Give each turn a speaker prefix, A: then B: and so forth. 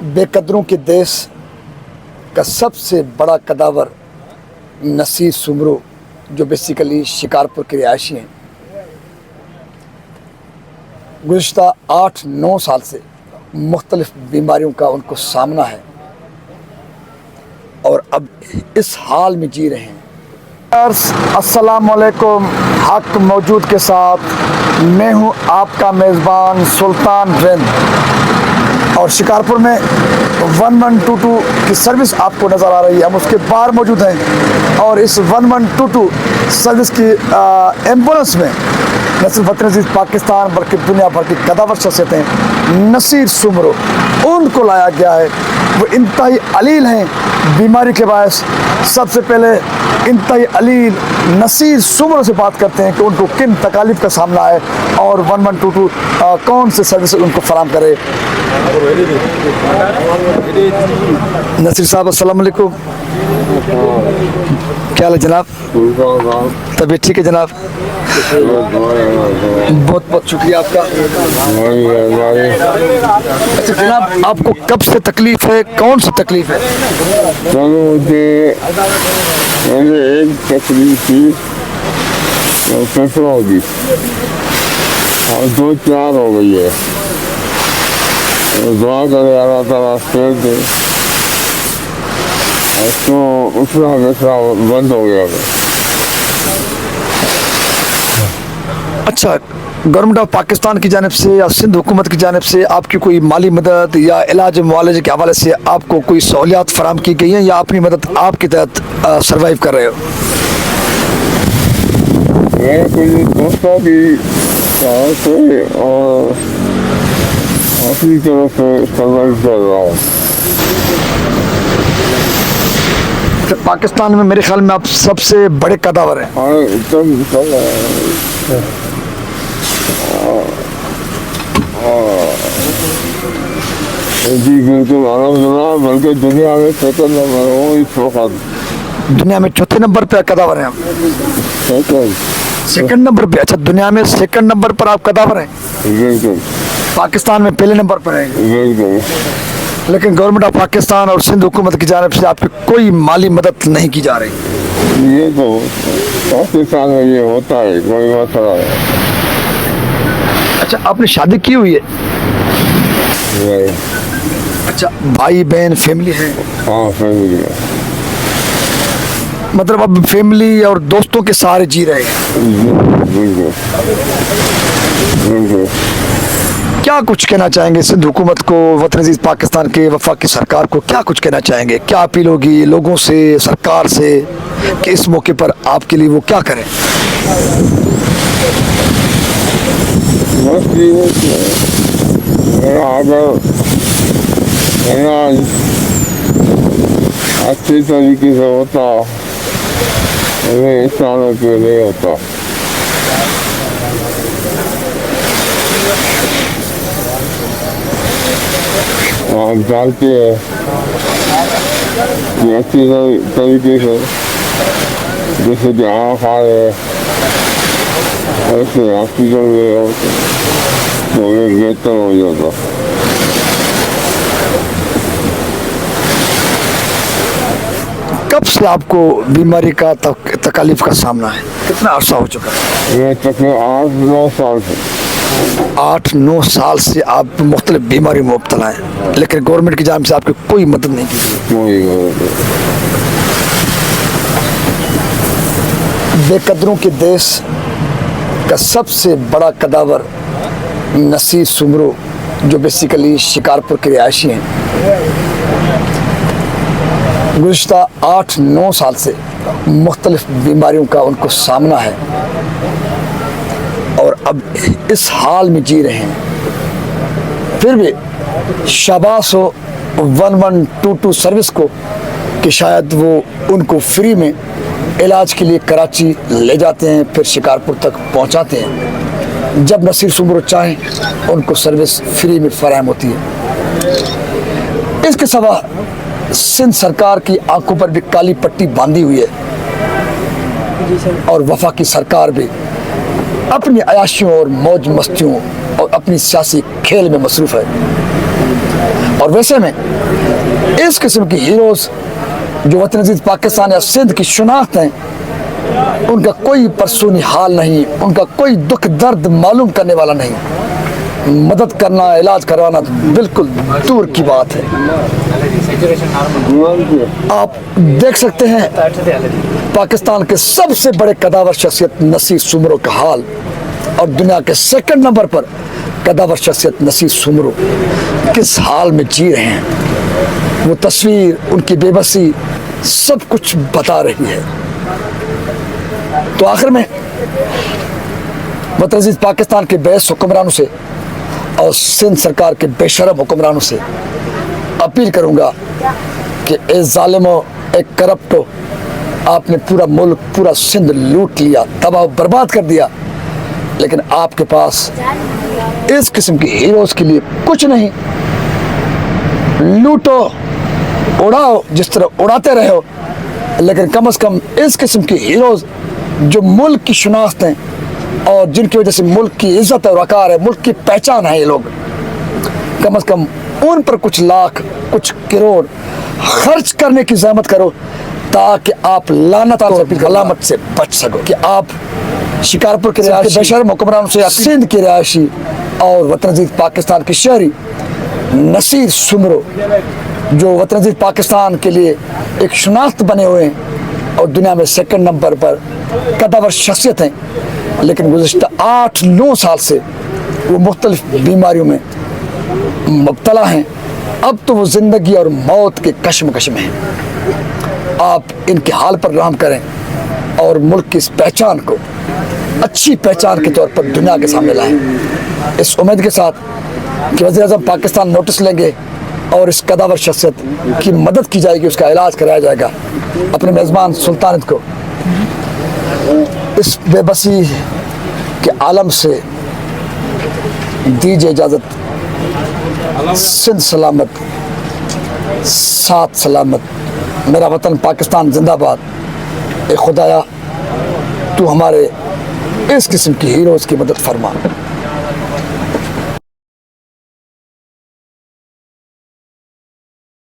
A: बेकदरों के देश का सबसे बड़ा कदावर नसीर सुमरो, जो बेसिकली शिकारपुर के रिहायशी हैं, गुज़िश्ता 8-9 साल से मुख्तलिफ बीमारियों का उनको सामना है और अब इस हाल में जी रहे हैं। अस्सलामुअलैकुम, हक मौजूद के साथ मैं हूं आपका मेज़बान सुल्तान रिंद और शिकारपुर में 1122 की सर्विस आपको नज़र आ रही है। हम उसके बाहर मौजूद हैं और इस 1122 सर्विस की एम्बुलेंस में न सिर्फ वतन अज़ीज़ पाकिस्तान बल्कि दुनिया भर की कदावर शख्सियतें नसीर सुमरो उनको लाया गया है। वो इंतहाई अलील हैं बीमारी के बायस। सबसे पहले इंतहाई अलील नसीर सुमरो से बात करते हैं कि उनको किन तकालीफ का सामना है और 1122 कौन से सर्विस उनको फराम करे। नसीर साहब अस्सलाम वालेकुम, क्या हाल है जनाब? तबीयत ठीक है जनाब? बहुत बहुत शुक्रिया आपका। अच्छा जनाब, आपको कब से तकलीफ है, कौन सी तकलीफ है?
B: मुझे एक तकलीफ थी होगी और 2-4 हो गई है। दुआ करे अल्लाह ताला शेर दे। तो उठना बैठना बंद हो गया।
A: अच्छा, गवर्नमेंट ऑफ पाकिस्तान की जानिब से या सिंध हुकूमत की जानिब से आपकी कोई माली मदद या इलाज मुआलजे के हवाले से आपको कोई सहूलियात फराम की गई हैं या अपनी मदद आपके तहत सर्वाइव कर रहे हो?
B: मैं कुछ दोस्तों की तरफ से और अपनी तरफ से सर्वाइव कर रहा हूँ।
A: पाकिस्तान में मेरे ख्याल में आप सबसे बड़े कदावर हैं।
B: हाँ, एकदम जी बिल्कुल अलहमदुलिल्लाह, बल्कि दुनिया में सेकंड नंबर हो इस वक्त।
A: दुनिया में चौथे नंबर पे कदावर हैं आप? सेकंड नंबर पे? अच्छा, दुनिया में सेकंड नंबर पर आप कदावर हैं?
B: बिल्कुल।
A: पाकिस्तान में पहले नंबर पर हैं?
B: बिल्कुल।
A: लेकिन गवर्नमेंट ऑफ पाकिस्तान और सिंध हुकूमत की जानिब से आपकी कोई माली मदद नहीं की जा रही।
B: ये तो पाकिस्तान में ये होता है, कोई मसला है।
A: अच्छा, आपने शादी की हुई है?
B: नहीं।
A: अच्छा, भाई बहन फैमिली है?
B: हाँ, फैमिली है।
A: मतलब अब फैमिली और दोस्तों के सहारे जी रहे हैं?
B: बिल्कुल बिल्कुल।
A: क्या कुछ कहना चाहेंगे सिंध हुकूमत को, वतन अज़ीज़ पाकिस्तान के वफाकी सरकार को क्या कुछ कहना चाहेंगे? क्या अपील होगी लोगों से, सरकार से कि इस मौके पर आपके लिए वो क्या करें?
B: बस ये मेरा अगर अच्छी तरीके से होता इस तरह के नहीं होता। आप जानते हैं कि अच्छी तरीके से जैसे कि आँख आ रहे ऐसे हॉस्पिटल में हो तो ये बेहतर हो जाता।
A: कब से आपको बीमारी का तकालीफ का सामना है? कितना अर्सा हो चुका है?
B: ये तकरीबन 8-9 साल से।
A: 8-9 साल से आप मुख्तलिफ बीमारी में मुब्तला हैं, लेकिन गवर्नमेंट की जानिब से आपकी कोई मदद नहीं की गई। बेकदरों के देश का सबसे बड़ा कदावर नसीर सुमरो, जो बेसिकली शिकारपुर के रिहायशी हैं, गुज़िश्ता 8-9 साल से मुख्तलिफ बीमारियों का उनको सामना है और अब इस हाल में जी रहे हैं। फिर भी शाबाश हो 1122 सर्विस को कि शायद वो उनको फ्री में इलाज के लिए कराची ले जाते हैं, फिर शिकारपुर तक पहुंचाते हैं। जब नसीर सुमरो चाहें उनको सर्विस फ्री में फराहम होती है। इसके सिवा सिंध सरकार की आंखों पर भी काली पट्टी बांधी हुई है और वफाकी सरकार भी अपनी अयाशियों और मौज मस्तियों और अपनी सियासी खेल में मसरूफ़ है। और वैसे में इस किस्म की हीरोज़ जो वतन अजीज़ पाकिस्तान या सिंध की शनाख्त हैं, उनका कोई परसूनी हाल नहीं, उनका कोई दुख दर्द मालूम करने वाला नहीं, मदद करना, इलाज करवाना तो बिल्कुल दूर की बात है। आप देख सकते हैं पाकिस्तान के सबसे बड़े कदावर शख्सियत नसीर सुमरो का हाल, और दुनिया के सेकंड नंबर पर कदावर शख्सियत नसीर सुमरो किस हाल में जी रहे हैं। वो तस्वीर, उनकी बेबसी सब कुछ बता रही है। तो आखिर में वतन अजीज़ पाकिस्तान के बेस हुक्मरानों से और सिंध सरकार के बेशरम हुक्मरानों से अपील करूंगा कि ए जालिमो, एक करप्टो, आपने पूरा मुल्क, पूरा सिंध लूट लिया, तबाह बर्बाद कर दिया, लेकिन आपके पास इस किस्म की हीरोज़ के लिए कुछ नहीं। लूटो, उड़ाओ जिस तरह उड़ाते रहे हो, लेकिन कम से कम इस किस्म की हीरोज़ जो मुल्क की शनाख्त हैं और जिनकी वजह से मुल्क की इज्जत और वक़ार है, मुल्क की पहचान है, ये लोग, कम से कम उन पर कुछ लाख, कुछ करोड़ खर्च करने की ज़हमत करो, ताकि आप लानत और गलामत से बच सको। कि आप शिकारपुर के बेशरम हुक्मरानों से, सिंध के रिहायशी और वतन अजीज़ पाकिस्तान के शहरी नसीर सुमरो, जो वतन अजीज़ पाकिस्तान के लिए एक शनाख्त बने हुए हैं और दुनिया में सेकंड नंबर पर कदावर शख्सियत हैं, लेकिन गुज़िश्ता 8-9 साल से वो मुख्तलिफ बीमारियों में मुब्तला हैं। अब तो वो ज़िंदगी और मौत के कशमकश में हैं। आप इनके हाल पर रहम करें और मुल्क की इस पहचान को अच्छी पहचान के तौर पर दुनिया के सामने लाएं, इस उम्मीद के साथ कि वज़ीर-ए-आज़म पाकिस्तान नोटिस लेंगे और इस कदावर शख्सियत की मदद की जाएगी, उसका इलाज कराया जाएगा। अपने मेज़बान सुल्तानत को इस बेबसी के आलम से दीजिए इजाज़त। सिंध सलामत, साथ सलामत, मेरा वतन पाकिस्तान जिंदाबाद। ए खुदाया, तू हमारे इस किस्म की हीरोज़ की मदद फरमा।